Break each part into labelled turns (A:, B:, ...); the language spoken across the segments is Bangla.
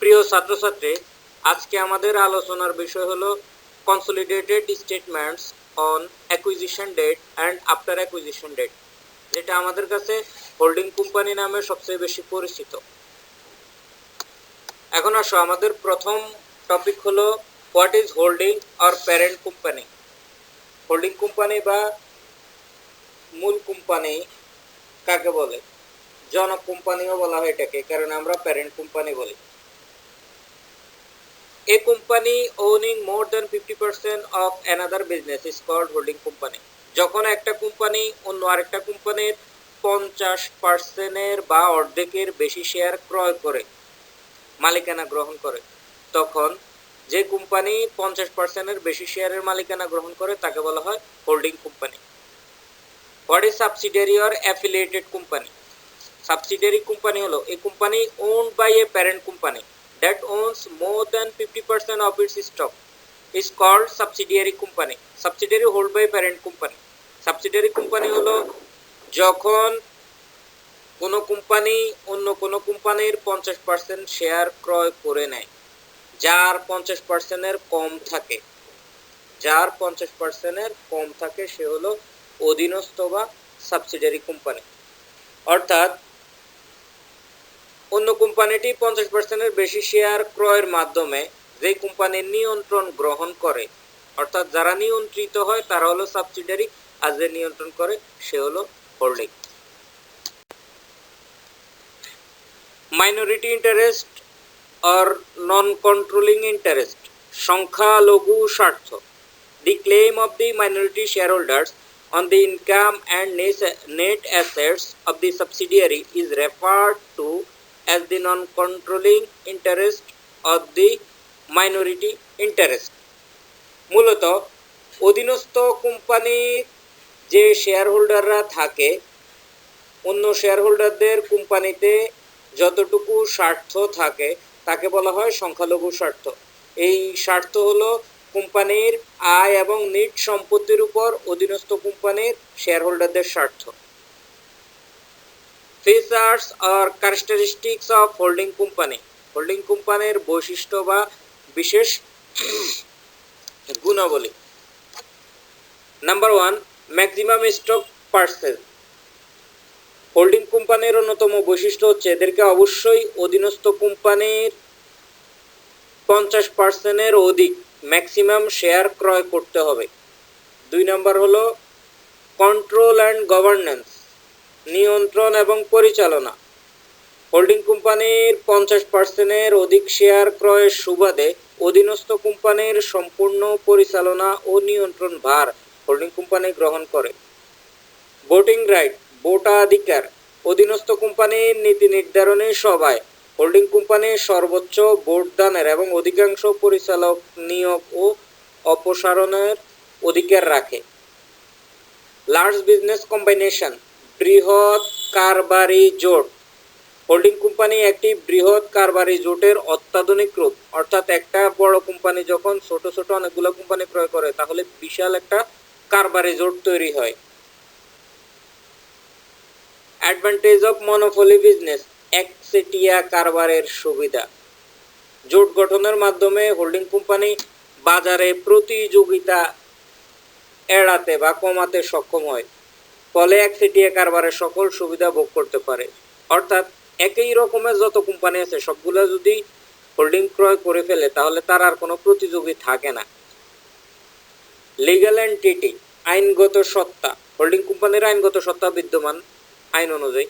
A: প্রিয় ছাত্রছাত্রী, আজকে আমাদের আলোচনার বিষয় হলো consolidated statements on acquisition date and after acquisition date, যেটা আমাদের কাছে হোল্ডিং কোম্পানি নামে সবচেয়ে বেশি পরিচিত। এখন আসো, আমাদের প্রথম টপিক হলো what is holding or parent company. Holding company বা মূল কোম্পানি কাকে বলে? জনক কোম্পানিও বলা হয় এটাকে, কারণ আমরা প্যারেন্ট কোম্পানি বলি। A company owning more than 50% of another business is called holding company. যখন একটা কোম্পানি অন্য আরেকটা কোম্পানির 50% বা অর্ধেকের বেশি শেয়ার ক্রয় করে মালিকানা গ্রহণ করে, তখন যে কোম্পানি 50%-এর বেশি শেয়ারের মালিকানা গ্রহণ করে তাকে বলা হয় holding company. What is subsidiary or affiliated company? Subsidiary company হলো a company owned by a parent company that owns more than 50% of its stock is called subsidiary company. Subsidiary hold by parent company. Subsidiary company হলো যখন কোনো কোম্পানি অন্য কোনো কোম্পানির 50% শেয়ার ক্রয় করে নেয়, যার 50%-এর কম থাকে, সে হলো অধীনস্থ বা সাবসিডিয়ারি কোম্পানি। অর্থাৎ অন্য কোম্পানিটি 50%-এর বেশি শেয়ার ক্রয়ের মাধ্যমে যে কোম্পানির নিয়ন্ত্রণ গ্রহণ করে, অর্থাৎ যারা নিয়ন্ত্রিত হয় তারা হলো সাবসিডিয়ারি, আর যে নিয়ন্ত্রণ করে সে হলো holding. Minority interest or non controlling interest, সংখ্যালঘু স্বার্থ। The claim of the minority share holders on the income and net assets of the subsidiary is referred to as the non-controlling interest of the minority interest. মূলত অধীনস্থ কোম্পানির যে শেয়ার হোল্ডাররা থাকে, অন্য শেয়ার হোল্ডারদের কোম্পানিতে যতটুকু স্বার্থ থাকে তাকে বলা হয় সংখ্যালঘু স্বার্থ। এই স্বার্থ হলো কোম্পানির আয় এবং নিট সম্পত্তির উপর অধীনস্থ কোম্পানির শেয়ার হোল্ডারদের স্বার্থ। Features or characteristics of holding company. Holding কোম্পানির বৈশিষ্ট্য বা বিশেষ গুণাবলী। Number 1, maximum stock purchase. Holding কোম্পানির অন্যতম বৈশিষ্ট্য হচ্ছে এদেরকে অবশ্যই অধীনস্থ কোম্পানির 50%-এর অধিক ম্যাক্সিমাম শেয়ার ক্রয় করতে হবে। 2 নম্বর হলো কন্ট্রোল অ্যান্ড গভর্নেন্স, নিয়ন্ত্রণ এবং পরিচালনা। হোল্ডিং কোম্পানির 50%-এর অধিক শেয়ার ক্রয়ের সুবাদে অধীনস্থ কোম্পানির সম্পূর্ণ পরিচালনা ও নিয়ন্ত্রণ ভার হোল্ডিং কোম্পানি গ্রহণ করে। ভোটিং রাইট, ভোটাধিকার। অধীনস্থ কোম্পানির নীতি নির্ধারণী সভায় হোল্ডিং কোম্পানি সর্বোচ্চ ভোটদানের এবং অধিকাংশ পরিচালক নিয়োগ ও অপসারণের অধিকার রাখে। লার্জ বিজনেস কম্বিনেশন, বৃহৎ কারবারি জোট। হোল্ডিং কোম্পানি একটি বৃহৎ কারবারি জোটের অত্যাধুনিক রূপ, অর্থাৎ একটা বড় কোম্পানি যখন ছোট ছোট অনেকগুলো কোম্পানি ক্রয় করে তাহলে বিশাল একটা কারবারি জোট তৈরি হয়। অ্যাডভান্টেজ অফ মনোপলি বিজনেস, একচেটিয়া কারবারের সুবিধা। জোট গঠনের মাধ্যমে হোল্ডিং কোম্পানি বাজারে প্রতিযোগিতা এড়াতে বা কমাতে সক্ষম হয়, ফলে একচেটিয়া কারবারের সকল সুবিধা ভোগ করতে পারে। অর্থাৎ একই রকমের যত কোম্পানি আছে সবগুলো যদি হোল্ডিং ক্রয় করে ফেলে তাহলে তার আর কোনো প্রতিযোগী থাকে না। লিগ্যাল এন্টিটি, আইনগত সত্তা। হোল্ডিং কোম্পানির আইনগত সত্তা বিদ্যমান আইন অনুযায়ী।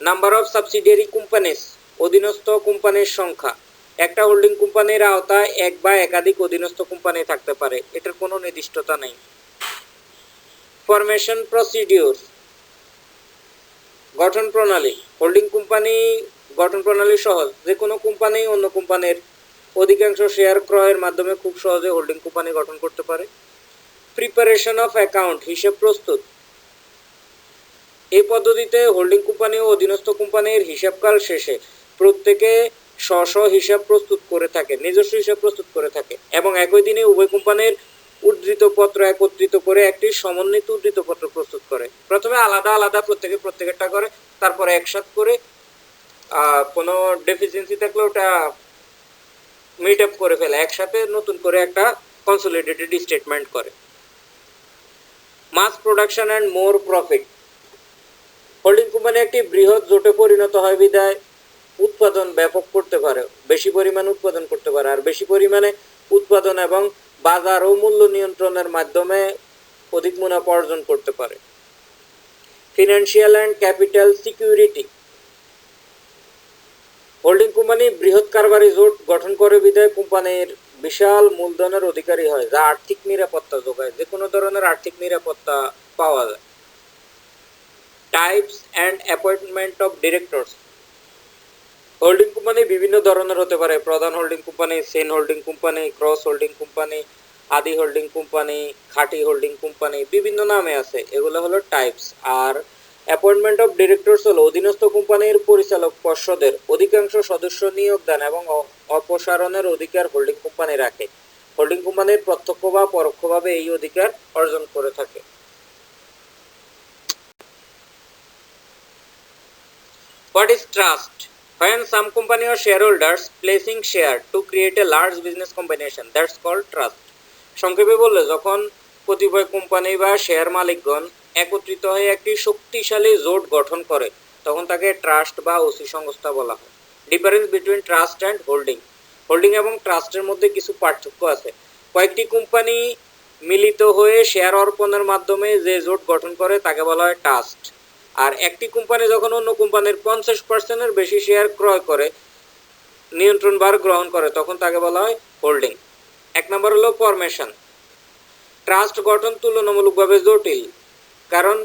A: নাম্বার অফ সাবসিডিয়ারি কোম্পানিজ, অধীনস্থ কোম্পানির সংখ্যা। একটা হোল্ডিং কোম্পানির আওতায় এক বা একাধিক অধীনস্থ কোম্পানি থাকতে পারে, এটার কোনো নির্দিষ্টতা নেই। ফরমেশন প্রসিডিউর, গঠন প্রণালী। হোল্ডিং কোম্পানি গঠন প্রণালী সহজ, যে কোনো কোম্পানি অন্য কোম্পানির অধিকাংশ শেয়ার ক্রয়ের মাধ্যমে খুব সহজে হোল্ডিং কোম্পানি গঠন করতে পারে। প্রিপারেশন অফ অ্যাকাউন্ট, হিসেব প্রস্তুত। এই পদ্ধতিতে হোল্ডিং কোম্পানি ও অধীনস্থ কোম্পানির হিসাবকাল শেষে প্রত্যেকে স্ব হিসাব প্রস্তুত করে থাকে, নিজস্ব হিসাব প্রস্তুত করে থাকে এবং একই দিনে উভয় কোম্পানির উদ্ধৃতপত্র একত্রিত করে একটি সমন্বিত উদ্ধৃতপত্র প্রস্তুত করে। প্রথমে আলাদা আলাদা প্রত্যেকেরটা করে, তারপরে একসাথে করে কোনো ডেফিসিয়েন্সি থাকলে ওটা মিট আপ করে ফেলে, একসাথে নতুন করে একটা কনসলিডেটেড স্টেটমেন্ট করে। Mass production and more profit. Holding company একটি বৃহৎ জোটে পরিণত হয় বিধায় উৎপাদন ব্যাপক করতে পারে, বেশি পরিমাণে উৎপাদন করতে পারে, আর বেশি পরিমাণে উৎপাদন এবং বাজার ও মূল্য নিয়ন্ত্রণের মাধ্যমে অধিক মুনাফা অর্জন করতে পারে। Financial and capital security. Holding company বৃহৎ কারবারি জোট গঠন করে বিধায় কোম্পানির বিশাল মূলধনের অধিকারী হয়, যা আর্থিক নিরাপত্তা যোগায়, যে কোনো ধরনের আর্থিক নিরাপত্তা পাওয়া যায়। Types and appointment of directors. Holding company বিভিন্ন ধরনের হতে পারে: প্রধান হোল্ডিং কোম্পানি, সেন holding company, cross holding company, আদি হোল্ডিং কোম্পানি, খাঁটি হোল্ডিং কোম্পানি, বিভিন্ন নামে আছে। এগুলো হলো টাইপস। আর অ্যাপয়েন্টমেন্ট অফ ডিরেক্টরস হলো অধীনস্থ কোম্পানির পরিচালক পর্ষদের অধিকাংশ সদস্য নিয়োগ দান এবং অপসারণের অধিকার হোল্ডিং কোম্পানি রাখে। হোল্ডিং কোম্পানির প্রত্যক্ষ বা পরোক্ষভাবে এই অধিকার অর্জন করে থাকে। What is trust? When some company or shareholders placing share to create a large business combination, that's called trust. সংক্ষেপে বললে, যখন কতিপয় কোম্পানি বা শেয়ার মালিকগণ একত্রিত হয়ে একটি শক্তিশালী জোট গঠন করে, তখন তাকে ট্রাস্ট বা ওসি সংস্থা বলা হয়। Difference between trust and holding. Holding এবং ট্রাস্টের মধ্যে কিছু পার্থক্য আছে। কয়েকটি কোম্পানি মিলিত হয়ে শেয়ার অর্পণের মাধ্যমে যে জোট গঠন করে তাকে বলা হয় ট্রাস্ট। আর একটি কোম্পানি যখন অন্য কোম্পানির 50%-এর বেশি শেয়ার ক্রয় করে নিয়ন্ত্রণ ভার গ্রহণ করে, তখন তাকে বলা হয় হোল্ডিং। 1 নম্বর হলো ফরমেশন। ট্রাস্ট গঠন তুলনামূলকভাবে জটিল, কারণ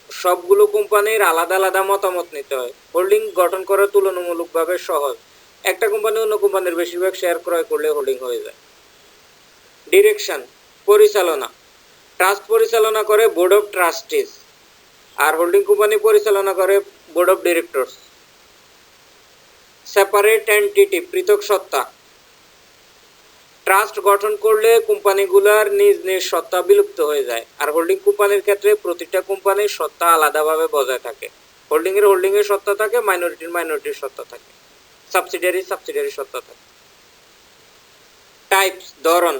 A: সবগুলো কোম্পানির আলাদা আলাদা মতামত নিতে হয়। হোল্ডিং গঠন করা তুলনামূলকভাবে সহজ। একটা কোম্পানি অন্য কোম্পানির বেশিরভাগ শেয়ার ক্রয় করলে হোল্ডিং হয়ে যায়। ডিরেকশন, পরিচালনা। ট্রাস্ট পরিচালনা করে বোর্ড অফ ট্রাস্টিজ, আর হোল্ডিং কোম্পানি পরিচালনা করে board of directors. Separate entity, পৃথক সত্তা। ট্রাস্ট গঠন করলে কোম্পানিগুলোর নিজ নিজ সত্তা বিলুপ্ত হয়ে যায়, আর হোল্ডিং কোম্পানির ক্ষেত্রে প্রতিটা কোম্পানির সত্তা আলাদাভাবে বজায় থাকে। হোল্ডিংয়ের সত্তা থাকে, মাইনরিটির সত্তা থাকে, সাবসিডিয়ারি সত্তা থাকে। টাইপস, ধরন।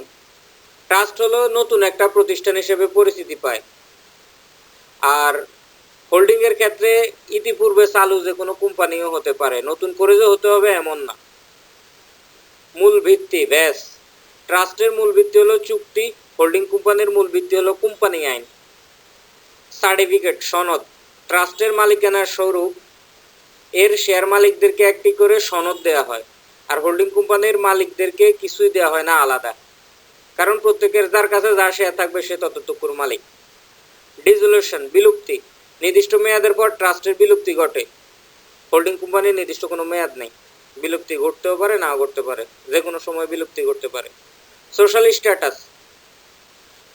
A: ট্রাস্ট হলো নতুন একটা প্রতিষ্ঠান হিসেবে পরিচিতি পায়, আর হোল্ডিংয়ের ক্ষেত্রে ইতিপূর্বে চালু যে কোনো কোম্পানিও হতে পারে, নতুন করে যে হতে হবে এমন না। মূল ভিত্তি, ব্যাস। ট্রাস্টের মূল ভিত্তি হলো চুক্তি, হোল্ডিং কোম্পানির মূল ভিত্তি হলো কোম্পানি আইন। সার্টিফিকেট, সনদ। ট্রাস্টের মালিকানার স্বরূপ এর শেয়ার মালিকদেরকে একটি করে সনদ দেওয়া হয়, আর হোল্ডিং কোম্পানির মালিকদেরকে কিছুই দেওয়া হয় না আলাদা, কারণ প্রত্যেকের যার কাছে যা শেয়ার থাকবে সে ততটুকুর মালিক। ডিসলিউশন, বিলুপ্তি। নির্দিষ্ট মেয়াদের পর ট্রাস্টের বিলুপ্তি ঘটে। হোল্ডিং কোম্পানির নির্দিষ্ট কোনো মেয়াদ নেই, বিলুপ্তি ঘটতেও পারে, নাও ঘটতে পারে, যে কোনো সময় বিলুপ্তি ঘটতে পারে। Social status.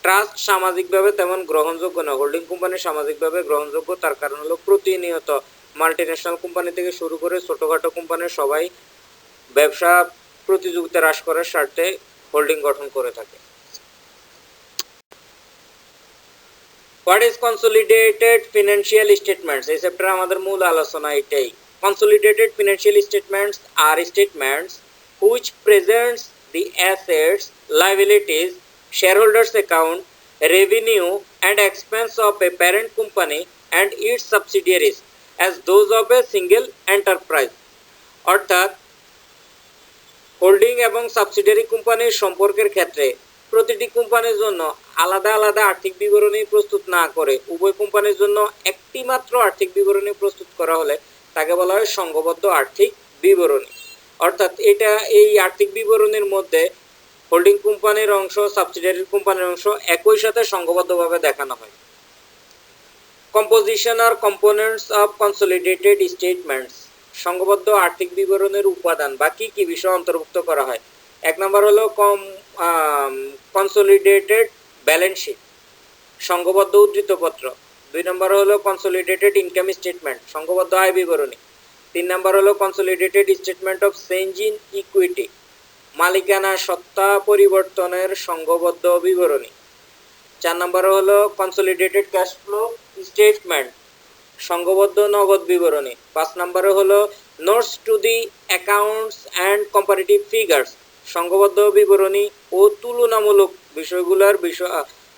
A: ট্রাস্ট সামাজিকভাবে তেমন গ্রহণযোগ্য না। হোল্ডিং কোম্পানি সামাজিকভাবে গ্রহণযোগ্য, তার কারণ হলো প্রতিনিয়ত মাল্টিন্যাশনাল কোম্পানি থেকে শুরু করে ছোটোখাটো কোম্পানির সবাই ব্যবসা প্রতিযোগিতা হ্রাস করার স্বার্থে হোল্ডিং গঠন করে থাকে। What is consolidated financial statements? এই চ্যাপ্টারে আমাদের মূল আলোচনা এটাই। Consolidated financial statements are statements which presents the assets, liabilities, shareholders account, revenue and expense of a parent company and its subsidiaries as those of a single enterprise. অর্থাৎ হোল্ডিং এবং সাবসিডিয়ারি কোম্পানির সম্পর্কের ক্ষেত্রে প্রতিটি কোম্পানির জন্য আলাদা আলাদা আর্থিক বিবরণী প্রস্তুত না করে উভয় কোম্পানির জন্য একটি মাত্র আর্থিক বিবরণী প্রস্তুত করা হলে তাকে বলা হয় সংঘবদ্ধ আর্থিক বিবরণী। অর্থাৎ এই আর্থিক বিবরণীর মধ্যে হোল্ডিং কোম্পানির অংশ, সাবসিডিয়ারি কোম্পানির অংশ একই সাথে সংঘবদ্ধভাবে দেখানো হয়। কম্পোজিশন আর কম্পোনেন্টস অফ কনসলিডেটেড স্টেটমেন্টস। সংঘবদ্ধ আর্থিক বিবরণের উপাদান বা কী কী বিষয় অন্তর্ভুক্ত করা হয়। 1 নম্বর হলো কনসলিডেটেড ব্যালেন্স শিট, সংঘবদ্ধ উদ্ধৃতপত্র। 2 নম্বর হলো কনসলিডেটেড ইনকাম স্টেটমেন্ট, সংঘবদ্ধ আয় বিবরণী। 3 নম্বর হলো consolidated statement of change in equity, মালিকানা সত্তা পরিবর্তনের সংঘবদ্ধ বিবরণী। 4 নম্বর হলো কনসলিডেটেড ক্যাশ ফ্লো স্টেটমেন্ট, সংঘবদ্ধ নগদ বিবরণী। 5 নম্বরে হলো notes to the accounts and comparative figures, সংঘবদ্ধ বিবরণী ও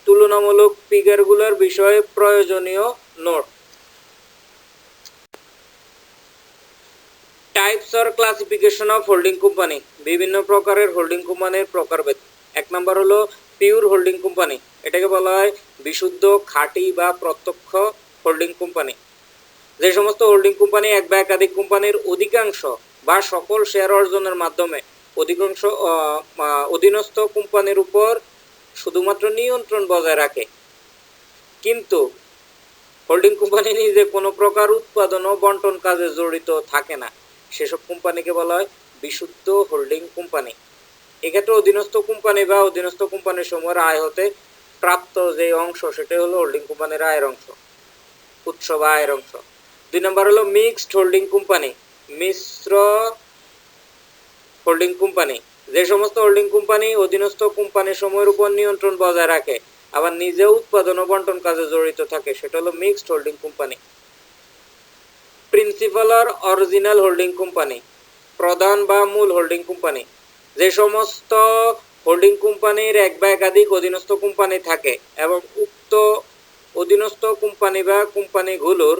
A: তুলনামূলক ফিগারগুলোর বিষয়ে প্রয়োজনীয় note. Types or classification of holding company, বিভিন্ন প্রকারের হোল্ডিং কোম্পানির প্রকারভেদ। 1 নম্বর হলো পিওর হোল্ডিং কোম্পানি, এটাকে বলা হয় বিশুদ্ধ, খাঁটি বা প্রত্যক্ষ হোল্ডিং কোম্পানি। যে সমস্ত হোল্ডিং কোম্পানি এক বা একাধিক কোম্পানির অধিকাংশ বা সকল শেয়ার অর্জনের মাধ্যমে অধীনস্থ কোম্পানির উপর শুধুমাত্র নিয়ন্ত্রণ বজায় রাখে, কিন্তু হোল্ডিং কোম্পানি নিজে কোনো প্রকার উৎপাদন ও বন্টন কাজে জড়িত থাকে না, সেসব কোম্পানিকে বলা হয় বিশুদ্ধ হোল্ডিং কোম্পানি। এক্ষেত্রে অধীনস্থ কোম্পানি বা অধীনস্থ কোম্পানির সমূহের আয় হতে প্রাপ্ত যে অংশ, সেটাই হলো হোল্ডিং কোম্পানির আয়ের অংশ, উৎস বা আয়ের অংশ। 2 নম্বর হলো মিক্সড হোল্ডিং কোম্পানি, মিশ্র হোল্ডিং কোম্পানি। যে সমস্ত হোল্ডিং কোম্পানি অধীনস্থ কোম্পানি সমূহের উপর নিয়ন্ত্রণ বজায় রাখে আবার নিজেও উৎপাদন ও বন্টন কাজে জড়িত থাকে, সেটা হলো মিক্সড হোল্ডিং কোম্পানি। প্রিন্সিপাল আর অরিজিনাল হোল্ডিং কোম্পানি, প্রধান বা মূল হোল্ডিং কোম্পানি। যে সমস্ত হোল্ডিং কোম্পানির এক বা একাধিক অধীনস্থ কোম্পানি থাকে এবং উক্ত অধীনস্থ কোম্পানি বা কোম্পানিগুলোর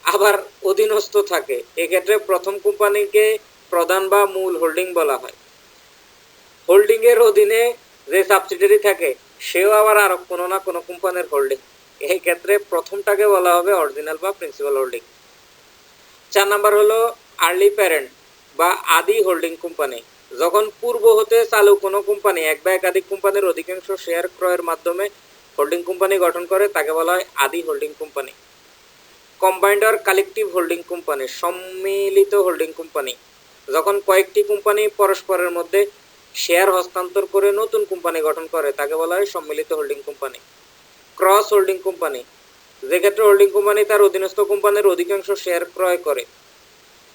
A: আবার অধীনস্থ থাকে, এক্ষেত্রে প্রথম কোম্পানিকে প্রধান বা মূল হোল্ডিং বলা হয়। হোল্ডিংয়ের অধীনে যে সাবসিডিয়ারি থাকে সেও আবার আর কোনো না কোনো কোম্পানির হোল্ডিং, এই ক্ষেত্রে প্রথমটাকে বলা হবে অরিজিনাল বা প্রিন্সিপাল হোল্ডিং। 4 নম্বর হলো আর্লি প্যারেন্ট বা আদি হোল্ডিং কোম্পানি। যখন পূর্ব হতে চালু কোনো কোম্পানি এক বা একাধিক কোম্পানির অধিকাংশ শেয়ার ক্রয়ের মাধ্যমে হোল্ডিং কোম্পানি গঠন করে, তাকে বলা হয় আদি holding company. Combined or collective holding company, সম্মিলিত হোল্ডিং কোম্পানি। যখন কয়েকটি কোম্পানি পরস্পরের মধ্যে শেয়ার হস্তান্তর করে নতুন কোম্পানি গঠন করে, তাকে বলা হয় সম্মিলিত holding company. Cross holding company, যে ক্ষেত্রে হোল্ডিং কোম্পানি তার অধীনস্থ কোম্পানির অধিকাংশ শেয়ার ক্রয় করে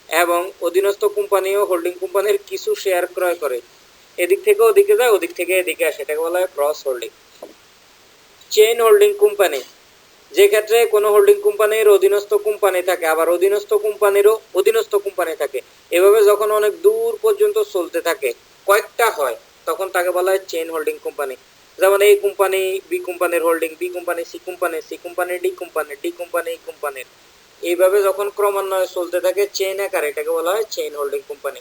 A: এবং অধীনস্থ কোম্পানিও হোল্ডিং কোম্পানির কিছু শেয়ার ক্রয় করে, এদিক থেকে ওদিকে যায়, ওদিক থেকে এদিকে আসে, এটাকে বলা হয় cross holding. Chain holding company, যে ক্ষেত্রে কোনো হোল্ডিং কোম্পানির অধীনস্থ কোম্পানি থাকে আবার অধীনস্থ কোম্পানিরও অধীনস্থ কোম্পানি থাকে, এভাবে যখন অনেক দূর পর্যন্ত চলতে থাকে, কয়েকটা হয়, তখন তাকে বলা হয় চেইন হোল্ডিং কোম্পানি। যেমন এই কোম্পানি বি কোম্পানির holding, B company C company, C company D company, D company E কোম্পানির, এইভাবে যখন ক্রমান্বয়ে চলতে থাকে চেইন আকারে, এটাকে বলা হয় চেইন হোল্ডিং কোম্পানি।